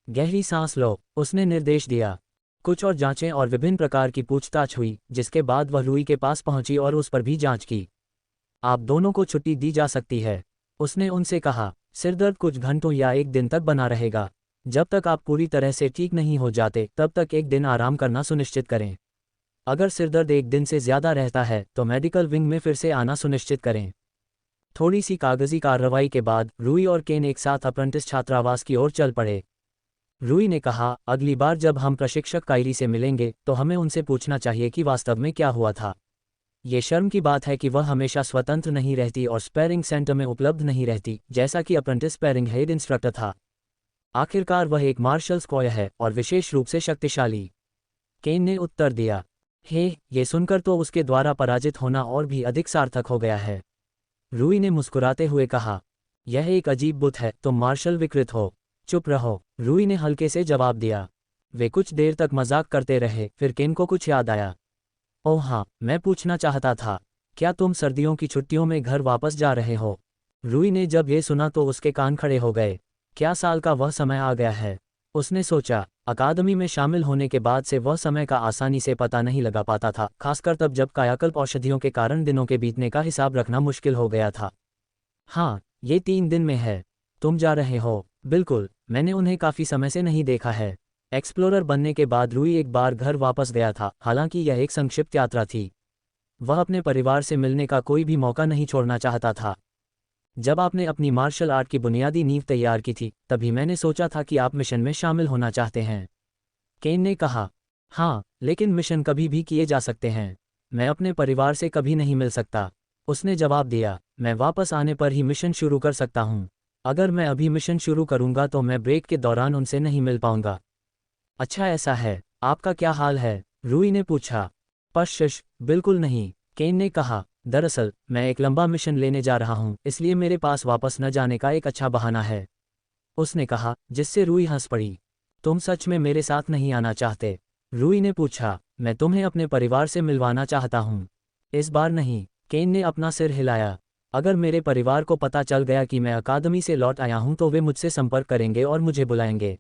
गहरी सांस लो, उसने निर्देश दिया। कुछ और जांचें और विभिन्न प्रकार की पूछताछ हुई, जिसके बाद वह रूई के पास पहुंची और उस पर भी जांच की। आप दोनों को छुट्टी दी जा सकती है, उसने उनसे कहा। सिरदर्द कुछ घंटों या एक दिन तक बना रहेगा। जब तक आप पूरी तरह से ठीक नहीं हो जाते तब तक एक दिन आराम करना सुनिश्चित करें। अगर सिरदर्द एक दिन से ज़्यादा रहता है तो मेडिकल विंग में फिर से आना सुनिश्चित करें। थोड़ी सी कागजी कार्रवाई के बाद रूई और केन एक साथ अप्रेंटिस छात्रावास की ओर चल पड़े। रूई ने कहा, अगली बार जब हम प्रशिक्षक कायरी से मिलेंगे तो हमें उनसे पूछना चाहिए कि वास्तव में क्या हुआ था। ये शर्म की बात है कि वह हमेशा स्वतंत्र नहीं रहती और स्पैरिंग सेंटर में उपलब्ध नहीं रहती, जैसा कि अप्रेंटिस स्पैरिंग हेड इंस्ट्रक्टर था। आखिरकार वह एक मार्शल स्क्वायर है और विशेष रूप से शक्तिशाली। केन ने उत्तर दिया। ये सुनकर तो उसके द्वारा पराजित होना और भी अधिक सार्थक हो गया है। रूई ने मुस्कुराते हुए कहा, यह एक अजीब बुत है, तुम मार्शल विकृत हो। चुप रहो, रूई ने हल्के से जवाब दिया। वे कुछ देर तक मजाक करते रहे, फिर केन को कुछ याद आया। ओह हाँ, मैं पूछना चाहता था, क्या तुम सर्दियों की छुट्टियों में घर वापस जा रहे हो? रूई ने जब ये सुना तो उसके कान खड़े हो गए। क्या साल का वह समय आ गया है? उसने सोचा। अकादमी में शामिल होने के बाद से वह समय का आसानी से पता नहीं लगा पाता था, खासकर तब जब कायाकल्प औषधियों के कारण दिनों के बीतने का हिसाब रखना मुश्किल हो गया था। हाँ, ये 3 दिन में है। तुम जा रहे हो? बिल्कुल, मैंने उन्हें काफ़ी समय से नहीं देखा है। एक्सप्लोरर बनने के बाद रूई एक बार घर वापस गया था, हालांकि यह एक संक्षिप्त यात्रा थी। वह अपने परिवार से मिलने का कोई भी मौका नहीं छोड़ना चाहता था। जब आपने अपनी मार्शल आर्ट की बुनियादी नींव तैयार की थी, तभी मैंने सोचा था कि आप मिशन में शामिल होना चाहते हैं। केन ने कहा। हाँ, लेकिन मिशन कभी भी किए जा सकते हैं। मैं अपने परिवार से कभी नहीं मिल सकता, उसने जवाब दिया। मैं वापस आने पर ही मिशन शुरू कर सकता हूँ। अगर मैं अभी मिशन शुरू करूँगा तो मैं ब्रेक के दौरान उनसे नहीं मिल पाऊंगा। अच्छा ऐसा है, आपका क्या हाल है? रूई ने पूछा। पश्श, बिल्कुल नहीं, केन ने कहा। दरअसल, मैं एक लंबा मिशन लेने जा रहा हूँ, इसलिए मेरे पास वापस न जाने का एक अच्छा बहाना है, उसने कहा, जिससे रूई हंस पड़ी। तुम सच में मेरे साथ नहीं आना चाहते? रूई ने पूछा। मैं तुम्हें अपने परिवार से मिलवाना चाहता हूँ। इस बार नहीं, केन ने अपना सिर हिलाया। अगर मेरे परिवार को पता चल गया कि मैं अकादमी से लौट आया हूँ तो वे मुझसे संपर्क करेंगे और मुझे बुलाएंगे।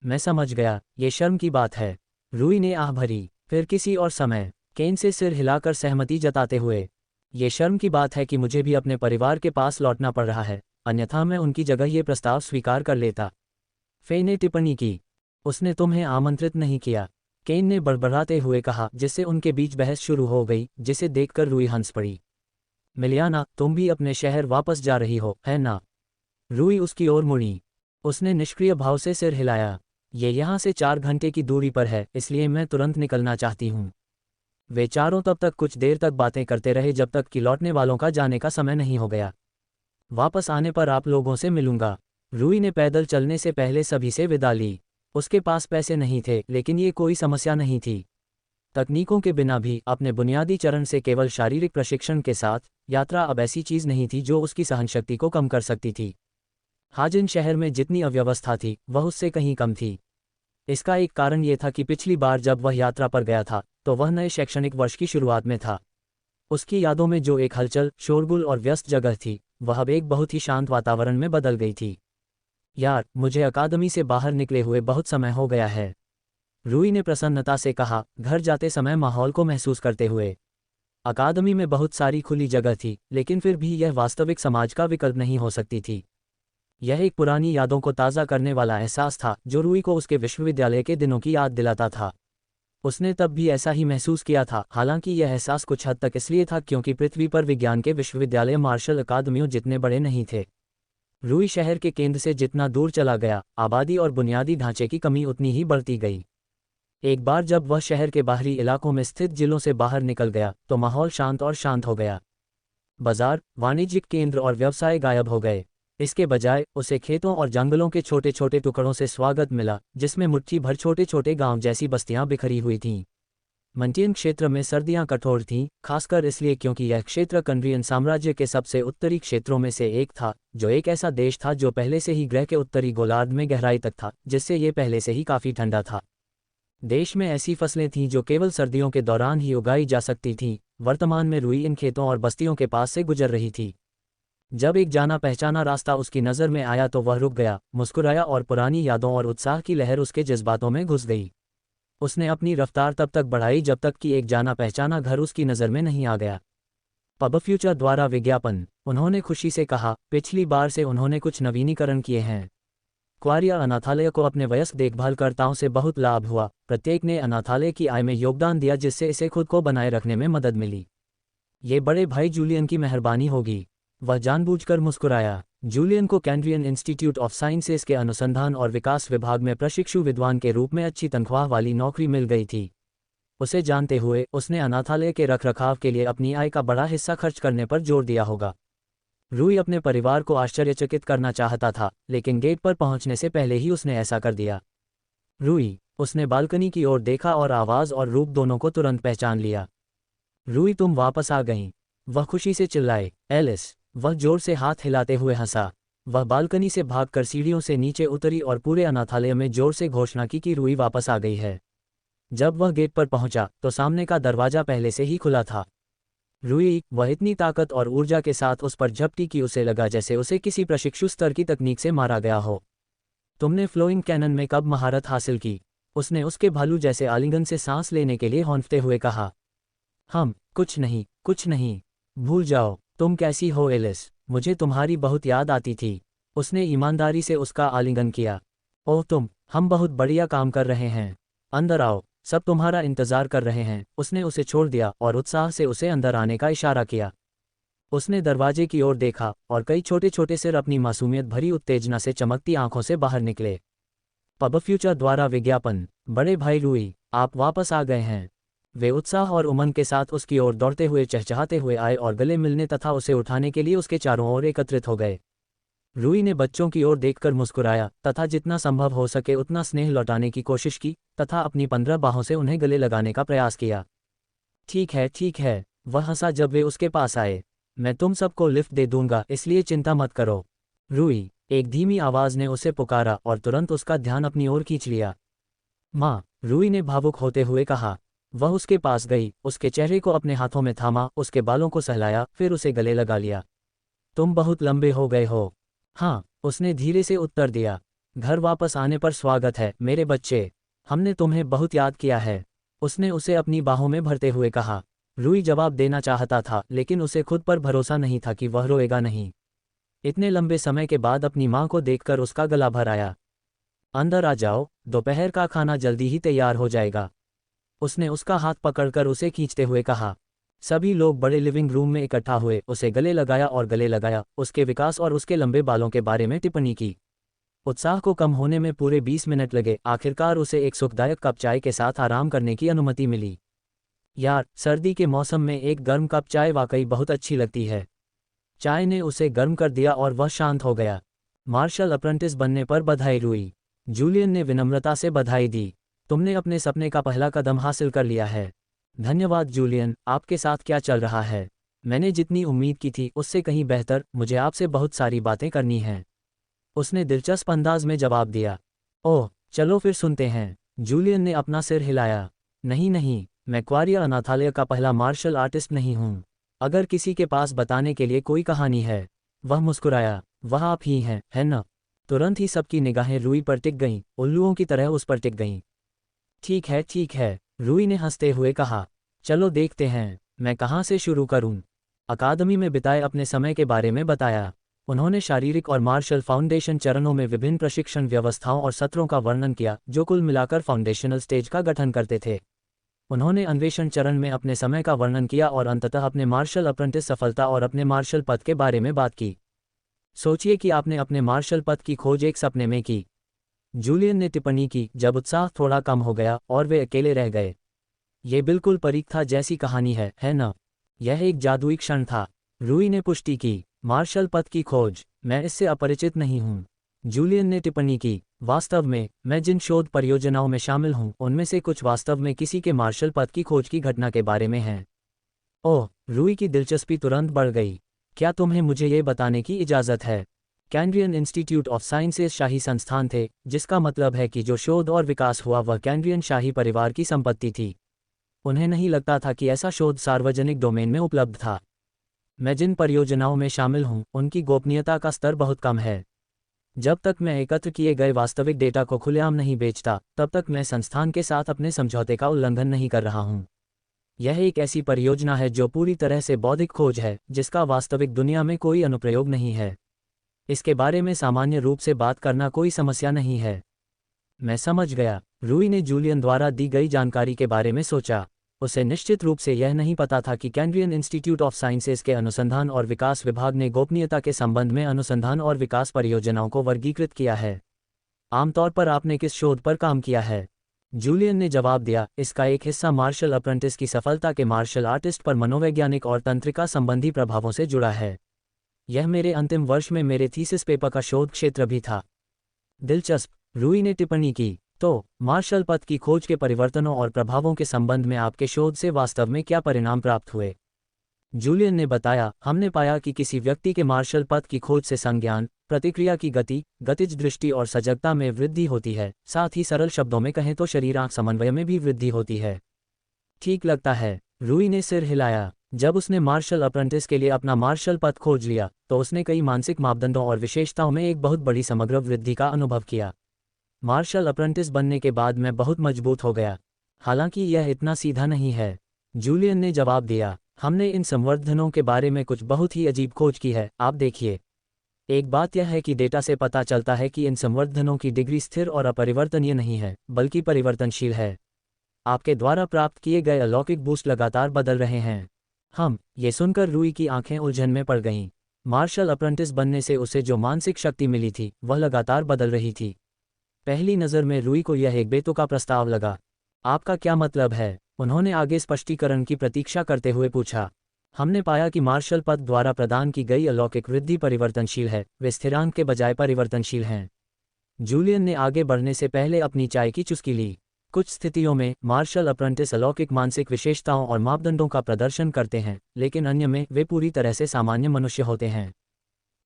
मैं समझ गया, ये शर्म की बात है, रूई ने आह भरी। फिर किसी और समय, केन से सिर हिलाकर सहमति जताते हुए। ये शर्म की बात है कि मुझे भी अपने परिवार के पास लौटना पड़ रहा है, अन्यथा मैं उनकी जगह ये प्रस्ताव स्वीकार कर लेता। फे ने टिप्पणी की। उसने तुम्हें आमंत्रित नहीं किया, केन ने बड़बड़ाते हुए कहा, जिससे उनके बीच बहस शुरू हो गई, जिसे देखकर रूई हंस पड़ी। मिलियाना, तुम भी अपने शहर वापस जा रही हो, है ना? रूई उसकी ओर मुड़ी। उसने निष्क्रिय भाव से सिर हिलाया। ये यहाँ से 4 घंटे की दूरी पर है, इसलिए मैं तुरंत निकलना चाहती हूँ। वे चारों तब तक कुछ देर तक बातें करते रहे जब तक कि लौटने वालों का जाने का समय नहीं हो गया। वापस आने पर आप लोगों से मिलूंगा। रूई ने पैदल चलने से पहले सभी से विदा ली। उसके पास पैसे नहीं थे, लेकिन ये कोई समस्या नहीं थी। तकनीकों के बिना भी अपने बुनियादी चरण से केवल शारीरिक प्रशिक्षण के साथ, यात्रा अब ऐसी चीज़ नहीं थी जो उसकी सहनशक्ति को कम कर सकती थी। हाजिन शहर में जितनी अव्यवस्था थी, वह उससे कहीं कम थी। इसका एक कारण ये था कि पिछली बार जब वह यात्रा पर गया था, तो वह नए शैक्षणिक वर्ष की शुरुआत में था। उसकी यादों में जो एक हलचल, शोरगुल और व्यस्त जगह थी, वह अब एक बहुत ही शांत वातावरण में बदल गई थी। यार, मुझे अकादमी से बाहर निकले हुए बहुत समय हो गया है, रूई ने प्रसन्नता से कहा, घर जाते समय माहौल को महसूस करते हुए। अकादमी में बहुत सारी खुली जगह थी, लेकिन फिर भी यह वास्तविक समाज का विकल्प नहीं हो सकती थी। यह एक पुरानी यादों को ताज़ा करने वाला एहसास था, जो रूई को उसके विश्वविद्यालय के दिनों की याद दिलाता था। उसने तब भी ऐसा ही महसूस किया था, हालांकि यह एहसास कुछ हद तक इसलिए था क्योंकि पृथ्वी पर विज्ञान के विश्वविद्यालय मार्शल अकादमियों जितने बड़े नहीं थे। रूई शहर के केंद्र से जितना दूर चला गया, आबादी और बुनियादी ढांचे की कमी उतनी ही बढ़ती गई। एक बार जब वह शहर के बाहरी इलाकों में स्थित जिलों से बाहर निकल गया, तो माहौल शांत और शांत हो गया। बाजार, वाणिज्यिक केंद्र और व्यवसाय गायब हो गए। इसके बजाय उसे खेतों और जंगलों के छोटे छोटे टुकड़ों से स्वागत मिला, जिसमें मुट्ठी भर छोटे छोटे गांव जैसी बस्तियां बिखरी हुई थीं। मंटियन क्षेत्र में सर्दियां कठोर थीं, खासकर इसलिए क्योंकि यह क्षेत्र कंड्रियन साम्राज्य के सबसे उत्तरी क्षेत्रों में से एक था, जो एक ऐसा देश था जो पहले से ही ग्रह के उत्तरी गोलार्ध में गहराई तक था, जिससे ये पहले से ही काफ़ी ठंडा था। देश में ऐसी फसलें थीं जो केवल सर्दियों के दौरान ही उगाई जा सकती थीं। वर्तमान में रूई इन खेतों और बस्तियों के पास से गुजर रही थी। जब एक जाना पहचाना रास्ता उसकी नज़र में आया तो वह रुक गया, मुस्कुराया और पुरानी यादों और उत्साह की लहर उसके जज्बातों में घुस गई। उसने अपनी रफ्तार तब तक बढ़ाई जब तक कि एक जाना पहचाना घर उसकी नज़र में नहीं आ गया। पब फ्यूचर द्वारा विज्ञापन। उन्होंने खुशी से कहा, पिछली बार से उन्होंने कुछ नवीनीकरण किए हैं। क्वारिया अनाथालय को अपने वयस्क देखभालकर्ताओं से बहुत लाभ हुआ। प्रत्येक ने अनाथालय की आय में योगदान दिया जिससे इसे खुद को बनाए रखने में मदद मिली। ये बड़े भाई जूलियन की मेहरबानी होगी। वह जानबूझकर मुस्कुराया। जूलियन को कैम्ब्रियन इंस्टीट्यूट ऑफ साइंसेस के अनुसंधान और विकास विभाग में प्रशिक्षु विद्वान के रूप में अच्छी तनख्वाह वाली नौकरी मिल गई थी। उसे जानते हुए उसने अनाथालय के रखरखाव के लिए अपनी आय का बड़ा हिस्सा खर्च करने पर जोर दिया होगा। रूई अपने परिवार को आश्चर्यचकित करना चाहता था, लेकिन गेट पर पहुंचने से पहले ही उसने ऐसा कर दिया। रूई, उसने बालकनी की ओर देखा और आवाज़ और रूप दोनों को तुरंत पहचान लिया। रूई, तुम वापस आ गईं। वह खुशी से चिल्लाए। एलिस, वह जोर से हाथ हिलाते हुए हंसा। वह बालकनी से भागकर सीढ़ियों से नीचे उतरी और पूरे अनाथालय में जोर से घोषणा की कि रूई वापस आ गई है। जब वह गेट पर पहुंचा तो सामने का दरवाजा पहले से ही खुला था। रूई, वह इतनी ताकत और ऊर्जा के साथ उस पर झपटी कि उसे लगा जैसे उसे किसी प्रशिक्षु स्तर की तकनीक से मारा गया हो। तुमने फ्लोइंग कैनन में कब महारत हासिल की? उसने उसके भालू जैसे आलिंगन से सांस लेने के लिए हौंफते हुए कहा। कुछ नहीं, कुछ नहीं। भूल जाओ। तुम कैसी हो एलिस? मुझे तुम्हारी बहुत याद आती थी। उसने ईमानदारी से उसका आलिंगन किया। ओह हम बहुत बढ़िया काम कर रहे हैं। अंदर आओ, सब तुम्हारा इंतजार कर रहे हैं। उसने उसे छोड़ दिया और उत्साह से उसे अंदर आने का इशारा किया। उसने दरवाजे की ओर देखा और कई छोटे छोटे सिर अपनी मासूमियत भरी उत्तेजना से चमकती आंखों से बाहर निकले। पब फ्यूचर द्वारा विज्ञापन। बड़े भाई रूई, आप वापस आ गए हैं। वे उत्साह और उमंग के साथ उसकी ओर दौड़ते हुए चहचहाते हुए आए और गले मिलने तथा उसे उठाने के लिए उसके चारों ओर एकत्रित हो गए। रूई ने बच्चों की ओर देखकर मुस्कुराया तथा जितना संभव हो सके उतना स्नेह लौटाने की कोशिश की तथा अपनी 15 बाहों से उन्हें गले लगाने का प्रयास किया। ठीक है, ठीक है। वह हंसा जब वे उसके पास आए। मैं तुम सबको लिफ्ट दे दूंगा, इसलिए चिंता मत करो। रूई, एक धीमी आवाज़ ने उसे पुकारा और तुरंत उसका ध्यान अपनी ओर खींच लिया। माँ, रूई ने भावुक होते हुए कहा। वह उसके पास गई, उसके चेहरे को अपने हाथों में थामा, उसके बालों को सहलाया, फिर उसे गले लगा लिया। तुम बहुत लंबे हो गए हो। हाँ, उसने धीरे से उत्तर दिया। घर वापस आने पर स्वागत है मेरे बच्चे। हमने तुम्हें बहुत याद किया है। उसने उसे अपनी बाहों में भरते हुए कहा। रूई जवाब देना चाहता था, लेकिन उसे खुद पर भरोसा नहीं था कि वह रोएगा नहीं। इतने लंबे समय के बाद अपनी माँ को देखकर उसका गला भर आया। अंदर आ जाओ, दोपहर का खाना जल्दी ही तैयार हो जाएगा। उसने उसका हाथ पकड़कर उसे खींचते हुए कहा। सभी लोग बड़े लिविंग रूम में इकट्ठा हुए, उसे गले लगाया और गले लगाया, उसके विकास और उसके लंबे बालों के बारे में टिप्पणी की। उत्साह को कम होने में पूरे 20 मिनट लगे। आखिरकार उसे एक सुखदायक कप चाय के साथ आराम करने की अनुमति मिली। यार, सर्दी के मौसम में एक गर्म कप चाय वाकई बहुत अच्छी लगती है। चाय ने उसे गर्म कर दिया और वह शांत हो गया। मार्शल अप्रेंटिस बनने पर बधाई रूई। जूलियन ने विनम्रता से बधाई दी। तुमने अपने सपने का पहला कदम हासिल कर लिया है। धन्यवाद जूलियन, आपके साथ क्या चल रहा है? मैंने जितनी उम्मीद की थी उससे कहीं बेहतर। मुझे आपसे बहुत सारी बातें करनी हैं। उसने दिलचस्प अंदाज में जवाब दिया। ओह, चलो फिर सुनते हैं। जूलियन ने अपना सिर हिलाया। नहीं नहीं, मैं क्वारिया अनाथालय का पहला मार्शल आर्टिस्ट नहीं हूँ। अगर किसी के पास बताने के लिए कोई कहानी है। वह मुस्कुराया। वह आप ही हैं, है न? तुरंत ही सबकी निगाहें रूई पर टिक गईं, उल्लुओं की तरह उस पर टिक गईं। ठीक है, ठीक है, रूई ने हंसते हुए कहा। चलो देखते हैं, मैं कहाँ से शुरू करूँ? अकादमी में बिताए अपने समय के बारे में बताया। उन्होंने शारीरिक और मार्शल फाउंडेशन चरणों में विभिन्न प्रशिक्षण व्यवस्थाओं और सत्रों का वर्णन किया जो कुल मिलाकर फाउंडेशनल स्टेज का गठन करते थे। उन्होंने अन्वेषण चरण में अपने समय का वर्णन किया और अंततः अपने मार्शल अप्रेंटिस सफलता और अपने मार्शल पद के बारे में बात की। सोचिए कि आपने अपने मार्शल पद की खोज एक सपने में की। जूलियन ने टिप्पणी की जब उत्साह थोड़ा कम हो गया और वे अकेले रह गए। ये बिल्कुल परीक्षा जैसी कहानी है न? यह एक जादुई क्षण था। रूई ने पुष्टि की। मार्शल पद की खोज, मैं इससे अपरिचित नहीं हूँ। जूलियन ने टिप्पणी की। वास्तव में, मैं जिन शोध परियोजनाओं में शामिल हूँ उनमें से कुछ वास्तव में किसी के मार्शल पद की खोज की घटना के बारे में हैं। ओह, रूई की दिलचस्पी तुरंत बढ़ गई। क्या तुम्हें मुझे ये बताने की इजाज़त है? कैम्ब्रियन इंस्टीट्यूट ऑफ साइंसेस शाही संस्थान थे, जिसका मतलब है कि जो शोध और विकास हुआ वह कैम्ब्रियन शाही परिवार की संपत्ति थी। उन्हें नहीं लगता था कि ऐसा शोध सार्वजनिक डोमेन में उपलब्ध था। मैं जिन परियोजनाओं में शामिल हूं, उनकी गोपनीयता का स्तर बहुत कम है। जब तक मैं एकत्र किए गए वास्तविक डेटा को खुलेआम नहीं बेचता, तब तक मैं संस्थान के साथ अपने समझौते का उल्लंघन नहीं कर रहा हूं। यह एक ऐसी परियोजना है जो पूरी तरह से बौद्धिक खोज है, जिसका वास्तविक दुनिया में कोई अनुप्रयोग नहीं है। इसके बारे में सामान्य रूप से बात करना कोई समस्या नहीं है। मैं समझ गया। रूई ने जूलियन द्वारा दी गई जानकारी के बारे में सोचा। उसे निश्चित रूप से यह नहीं पता था कि कैम्ब्रियन इंस्टीट्यूट ऑफ साइंसेज के अनुसंधान और विकास विभाग ने गोपनीयता के संबंध में अनुसंधान और विकास परियोजनाओं को वर्गीकृत किया है। आमतौर पर आपने किस शोध पर काम किया है? जूलियन ने जवाब दिया, इसका एक हिस्सा मार्शल अप्रेंटिस की सफलता के मार्शल आर्टिस्ट पर मनोवैज्ञानिक और तंत्रिका संबंधी प्रभावों से जुड़ा है। यह मेरे अंतिम वर्ष में मेरे थीसिस पेपर का शोध क्षेत्र भी था। दिलचस्प, रूई ने टिप्पणी की। तो मार्शल पथ की खोज के परिवर्तनों और प्रभावों के संबंध में आपके शोध से वास्तव में क्या परिणाम प्राप्त हुए? जूलियन ने बताया, हमने पाया कि किसी व्यक्ति के मार्शल पथ की खोज से संज्ञान, प्रतिक्रिया की गति, गतिज दृष्टि और सजगता में वृद्धि होती है। साथ ही सरल शब्दों में कहें तो शरीर आंख समन्वय में भी वृद्धि होती है। ठीक लगता है, रूई ने सिर हिलाया। जब उसने मार्शल अप्रेंटिस के लिए अपना मार्शल पथ खोज लिया, तो उसने कई मानसिक मापदंडों और विशेषताओं में एक बहुत बड़ी समग्र वृद्धि का अनुभव किया। मार्शल अप्रेंटिस बनने के बाद मैं बहुत मजबूत हो गया। हालांकि यह इतना सीधा नहीं है, जूलियन ने जवाब दिया। हमने इन संवर्धनों के बारे में कुछ बहुत ही अजीब खोज की है, आप देखिए। एक बात यह है कि डेटा से पता चलता है कि इन संवर्धनों की डिग्री स्थिर और अपरिवर्तनीय नहीं है, बल्कि परिवर्तनशील है। आपके द्वारा प्राप्त किए गए अलौकिक बूस्ट लगातार बदल रहे हैं। ये सुनकर रूई की आंखें उलझन में पड़ गईं। मार्शल अप्रेंटिस बनने से उसे जो मानसिक शक्ति मिली थी, वह लगातार बदल रही थी। पहली नज़र में रूई को यह एक बेतुका प्रस्ताव लगा। आपका क्या मतलब है? उन्होंने आगे स्पष्टीकरण की प्रतीक्षा करते हुए पूछा। हमने पाया कि मार्शल पथ द्वारा प्रदान की गई अलौकिक वृद्धि परिवर्तनशील है, वे स्थिरांक के बजाय परिवर्तनशील हैं। जूलियन ने आगे बढ़ने से पहले अपनी चाय की चुस्की ली। कुछ स्थितियों में मार्शल अप्रेंटिस अलौकिक मानसिक विशेषताओं और मापदंडों का प्रदर्शन करते हैं, लेकिन अन्य में वे पूरी तरह से सामान्य मनुष्य होते हैं।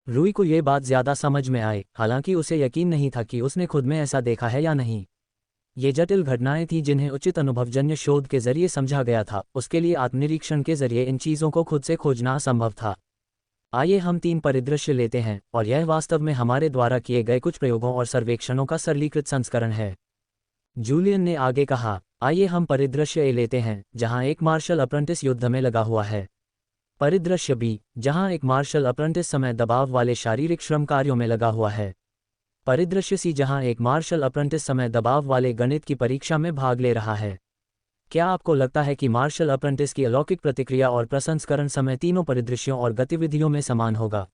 रूई को ये बात ज़्यादा समझ में आई, हालांकि उसे यकीन नहीं था कि उसने खुद में ऐसा देखा है या नहीं। ये जटिल घटनाएं थीं जिन्हें उचित अनुभवजन्य शोध के जरिए समझा गया था। उसके लिए आत्मनिरीक्षण के जरिए इन चीज़ों को खुद से खोजना असंभव था। आइए हम 3 परिदृश्य लेते हैं, और यह वास्तव में हमारे द्वारा किए गए कुछ प्रयोगों और सर्वेक्षणों का सरलीकृत संस्करण है। जूलियन ने आगे कहा, आइए हम परिदृश्य ए लेते हैं, जहां एक मार्शल अप्रेंटिस युद्ध में लगा हुआ है। परिदृश्य बी, जहां एक मार्शल अप्रेंटिस समय दबाव वाले शारीरिक श्रम कार्यों में लगा हुआ है। परिदृश्य सी, जहां एक मार्शल अप्रेंटिस समय दबाव वाले गणित की परीक्षा में भाग ले रहा है। क्या आपको लगता है कि मार्शल अप्रेंटिस की अलौकिक प्रतिक्रिया और प्रसंस्करण समय तीनों परिदृश्यों और गतिविधियों में समान होगा?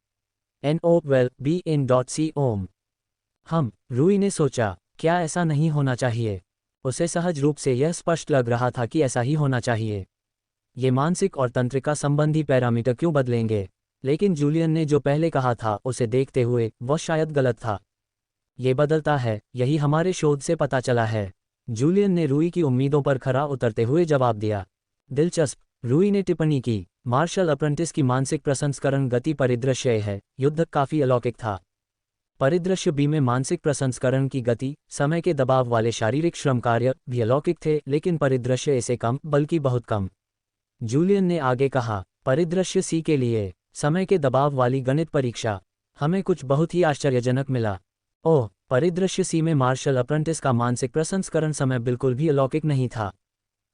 NO12BN.C रूई ने सोचा, क्या ऐसा नहीं होना चाहिए? उसे सहज रूप से यह स्पष्ट लग रहा था कि ऐसा ही होना चाहिए। ये मानसिक और तंत्रिका संबंधी पैरामीटर क्यों बदलेंगे? लेकिन जूलियन ने जो पहले कहा था, उसे देखते हुए, वह शायद गलत था। ये बदलता है, यही हमारे शोध से पता चला है। जूलियन ने रूई की उम्मीदों पर खरा उतरते हुए जवाब दिया। दिलचस्प, रूई ने टिप्पणी की। मार्शल अप्रेंटिस की मानसिक प्रसंस्करण गति परिदृश्य है, युद्ध काफी अलौकिक था। परिदृश्य बी में मानसिक प्रसंस्करण की गति, समय के दबाव वाले शारीरिक श्रम कार्य भी अलौकिक थे, लेकिन परिदृश्य ए से कम, बल्कि बहुत कम। जूलियन ने आगे कहा, परिदृश्य सी के लिए समय के दबाव वाली गणित परीक्षा, हमें कुछ बहुत ही आश्चर्यजनक मिला। ओह, परिदृश्य सी में मार्शल अप्रेंटिस का मानसिक प्रसंस्करण समय बिल्कुल भी अलौकिक नहीं था।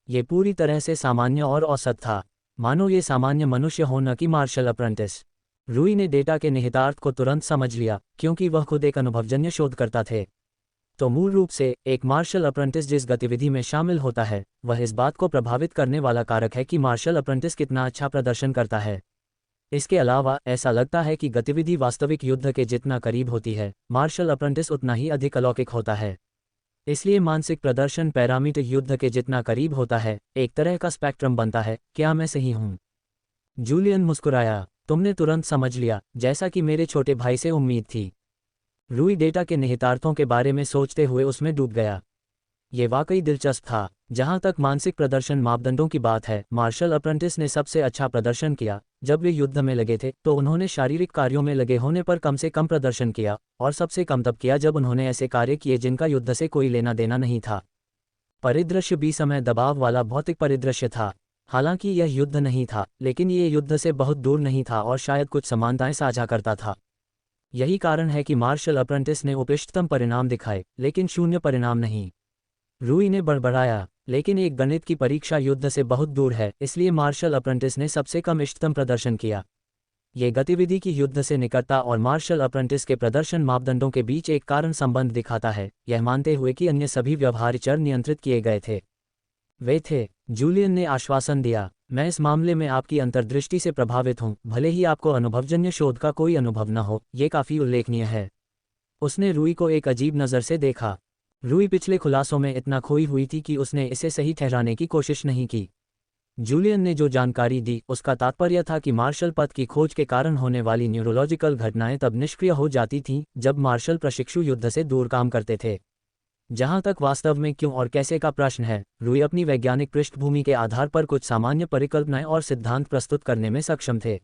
ये पूरी तरह से सामान्य और औसत था, मानो ये सामान्य मनुष्य हो, न कि मार्शल अप्रेंटिस। रूई ने डेटा के निहितार्थ को तुरंत समझ लिया, क्योंकि वह खुद एक अनुभवजन्य शोधकर्ता थे। तो मूल रूप से एक मार्शल अप्रेंटिस जिस गतिविधि में शामिल होता है, वह इस बात को प्रभावित करने वाला कारक है कि मार्शल अप्रेंटिस कितना अच्छा प्रदर्शन करता है। इसके अलावा ऐसा लगता है कि गतिविधि वास्तविक युद्ध के जितना करीब होती है, मार्शल अप्रेंटिस उतना ही अधिक अलौकिक होता है। इसलिए मानसिक प्रदर्शन पैरामीटर युद्ध के जितना करीब होता है, एक तरह का स्पेक्ट्रम बनता है। क्या मैं सही हूं? जूलियन मुस्कुराया। तुमने तुरंत समझ लिया, जैसा कि मेरे छोटे भाई से उम्मीद थी। रूई डेटा के निहितार्थों के बारे में सोचते हुए उसमें डूब गया। ये वाकई दिलचस्प था। जहां तक मानसिक प्रदर्शन मापदंडों की बात है, मार्शल अप्रेंटिस ने सबसे अच्छा प्रदर्शन किया। जब वे युद्ध में लगे थे, तो उन्होंने शारीरिक कार्यों में लगे होने पर कम से कम प्रदर्शन किया, और सबसे कम तब किया जब उन्होंने ऐसे कार्य किए जिनका युद्ध से कोई लेना देना नहीं था। परिदृश्य बी समय दबाव वाला भौतिक परिदृश्य था। हालांकि यह युद्ध नहीं था, लेकिन ये युद्ध से बहुत दूर नहीं था और शायद कुछ समानताएं साझा करता था। यही कारण है कि मार्शल अप्रेंटिस ने उत्कृष्टतम परिणाम दिखाए, लेकिन शून्य परिणाम नहीं। रूई ने बड़बड़ाया, लेकिन एक गणित की परीक्षा युद्ध से बहुत दूर है, इसलिए मार्शल अप्रेंटिस ने सबसे कम इष्टतम प्रदर्शन किया। ये गतिविधि की युद्ध से निकटता और मार्शल अप्रेंटिस के प्रदर्शन मापदंडों के बीच एक कारण संबंध दिखाता है, यह मानते हुए कि अन्य सभी व्यवहार्य चर नियंत्रित किए गए थे। वे थे। जूलियन ने आश्वासन दिया, मैं इस मामले में आपकी अंतर्दृष्टि से प्रभावित हूं, भले ही आपको अनुभवजन्य शोध का कोई अनुभव न हो, ये काफ़ी उल्लेखनीय है। उसने रूई को एक अजीब नज़र से देखा। रूई पिछले खुलासों में इतना खोई हुई थी कि उसने इसे सही ठहराने की कोशिश नहीं की। जूलियन ने जो जानकारी दी उसका तात्पर्य था कि मार्शल पथ की खोज के कारण होने वाली न्यूरोलॉजिकल घटनाएं तब निष्क्रिय हो जाती थीं जब मार्शल प्रशिक्षु युद्ध से दूर काम करते थे। जहां तक वास्तव में क्यों और कैसे का प्रश्न है, रूई अपनी वैज्ञानिक पृष्ठभूमि के आधार पर कुछ सामान्य परिकल्पनाएं और सिद्धांत प्रस्तुत करने में सक्षम थे।